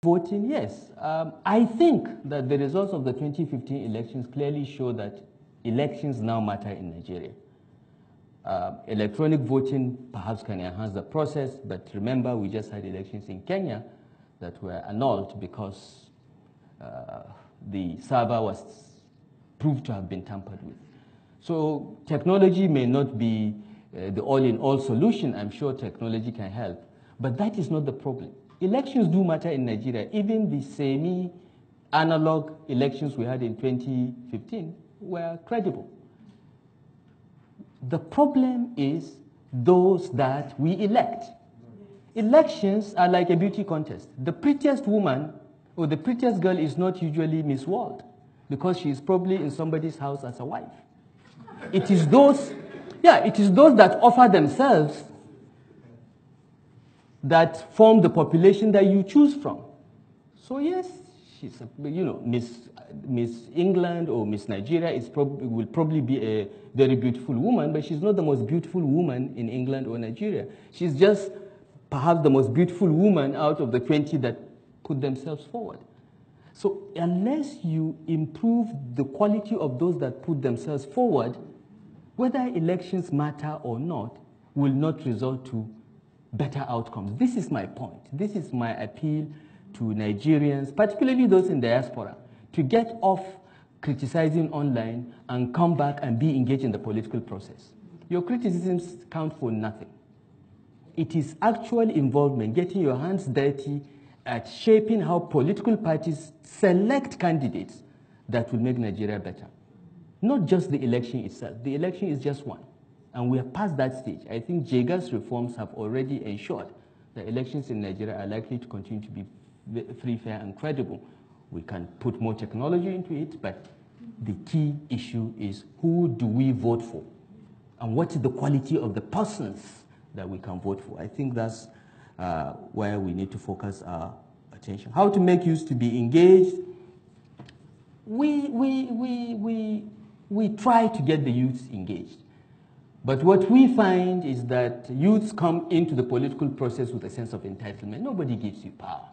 Voting, yes. I think that the results of the 2015 elections clearly show that elections now matter in Nigeria. Electronic voting perhaps can enhance the process, but remember we just had elections in Kenya that were annulled because the server was proved to have been tampered with. So technology may not be the all-in-all solution. I'm sure technology can help, but that is not the problem. Elections do matter in Nigeria. Even the semi-analog elections we had in 2015 were credible. The problem is those that we elect. Elections are like a beauty contest. The prettiest woman or the prettiest girl is not usually Miss World because she is probably in somebody's house as a wife. It is those that offer themselves that form the population that you choose from. So yes, she's Miss England or Miss Nigeria will probably be a very beautiful woman, but she's not the most beautiful woman in England or Nigeria. She's just perhaps the most beautiful woman out of the 20 that put themselves forward. So unless you improve the quality of those that put themselves forward, whether elections matter or not, will not result to better outcomes. This is my point. This is my appeal to Nigerians, particularly those in diaspora, to get off criticizing online and come back and be engaged in the political process. Your criticisms count for nothing. It is actual involvement, getting your hands dirty at shaping how political parties select candidates that will make Nigeria better. Not just the election itself. The election is just one. And we are past that stage. I think Jega's reforms have already ensured that elections in Nigeria are likely to continue to be free, fair, and credible. We can put more technology into it, but the key issue is who do we vote for? And what is the quality of the persons that we can vote for? I think that's where we need to focus our attention. How to make youth to be engaged? We try to get the youth engaged. But what we find is that youths come into the political process with a sense of entitlement. Nobody gives you power.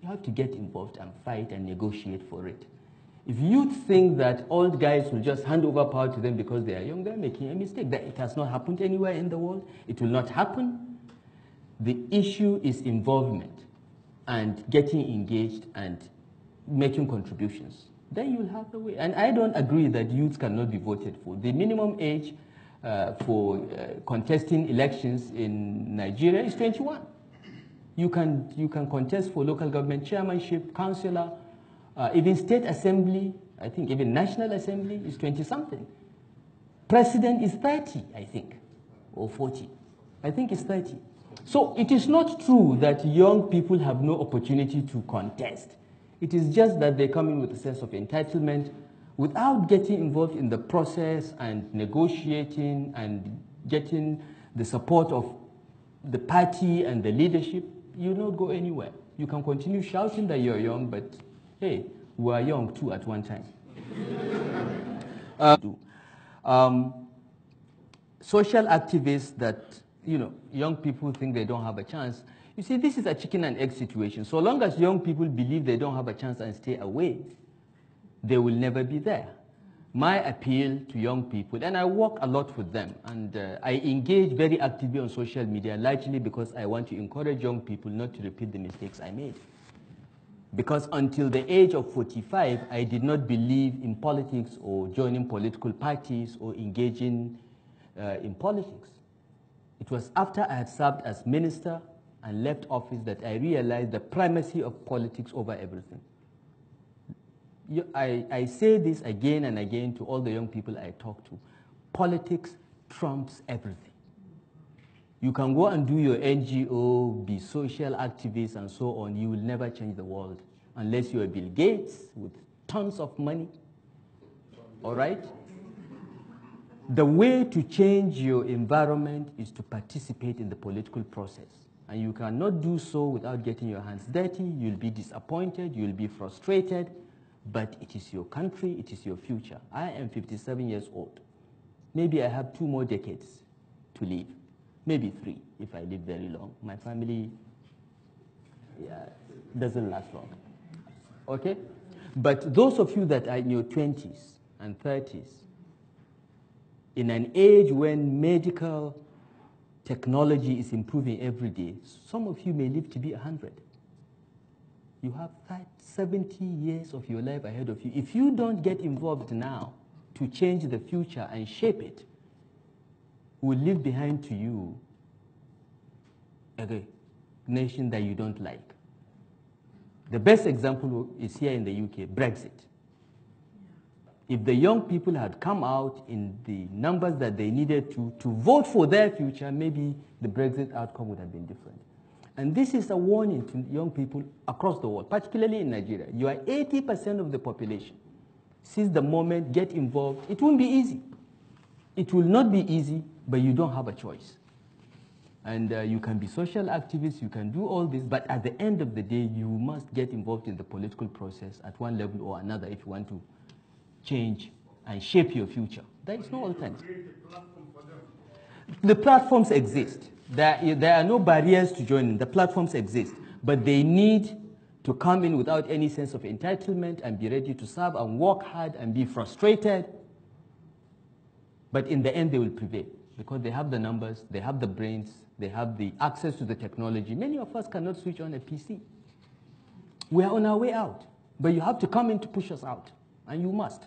You have to get involved and fight and negotiate for it. If youth think that old guys will just hand over power to them because they are young, they're making a mistake. That it has not happened anywhere in the world. It will not happen. The issue is involvement and getting engaged and making contributions. Then you'll have the way. And I don't agree that youths cannot be voted for. The minimum age for contesting elections in Nigeria is 21. You can contest for local government chairmanship, councillor, even state assembly. I think even national assembly is 20-something. President is 30, I think, or 40. I think it's 30. So it is not true that young people have no opportunity to contest. It is just that they come in with a sense of entitlement without getting involved in the process and negotiating and getting the support of the party and the leadership. You will not go anywhere. You can continue shouting that you're young, but hey, we are young too at one time. Social activists that, young people think they don't have a chance. You see, this is a chicken and egg situation. So long as young people believe they don't have a chance and stay away, they will never be there. My appeal to young people, and I work a lot with them, and I engage very actively on social media, largely because I want to encourage young people not to repeat the mistakes I made. Because until the age of 45, I did not believe in politics or joining political parties or engaging in politics. It was after I had served as minister and left office that I realized the primacy of politics over everything. I say this again and again to all the young people I talk to. Politics trumps everything. You can go and do your NGO, be social activists and so on. You will never change the world unless you are Bill Gates with tons of money. All right? The way to change your environment is to participate in the political process. And you cannot do so without getting your hands dirty. You'll be disappointed. You'll be frustrated. But it is your country, it is your future. I am 57 years old. Maybe I have 2 more decades to live. Maybe 3 if I live very long. My family, doesn't last long. Okay? But those of you that are in your 20s and 30s, in an age when medical technology is improving every day, some of you may live to be 100. You have 70 years of your life ahead of you. If you don't get involved now to change the future and shape it, will leave behind to you a nation that you don't like. The best example is here in the UK, Brexit. If the young people had come out in the numbers that they needed to vote for their future, maybe the Brexit outcome would have been different. And this is a warning to young people across the world, particularly in Nigeria. You are 80% of the population. Since the moment, get involved. It won't be easy. It will not be easy, but you don't have a choice. And you can be social activists, you can do all this, but at the end of the day, you must get involved in the political process at one level or another if you want to change and shape your future. There is no alternative. The platforms exist. There are no barriers to joining. The platforms exist, but they need to come in without any sense of entitlement and be ready to serve and work hard and be frustrated. But in the end, they will prevail because they have the numbers, they have the brains, they have the access to the technology. Many of us cannot switch on a PC. We are on our way out, but you have to come in to push us out, and you must.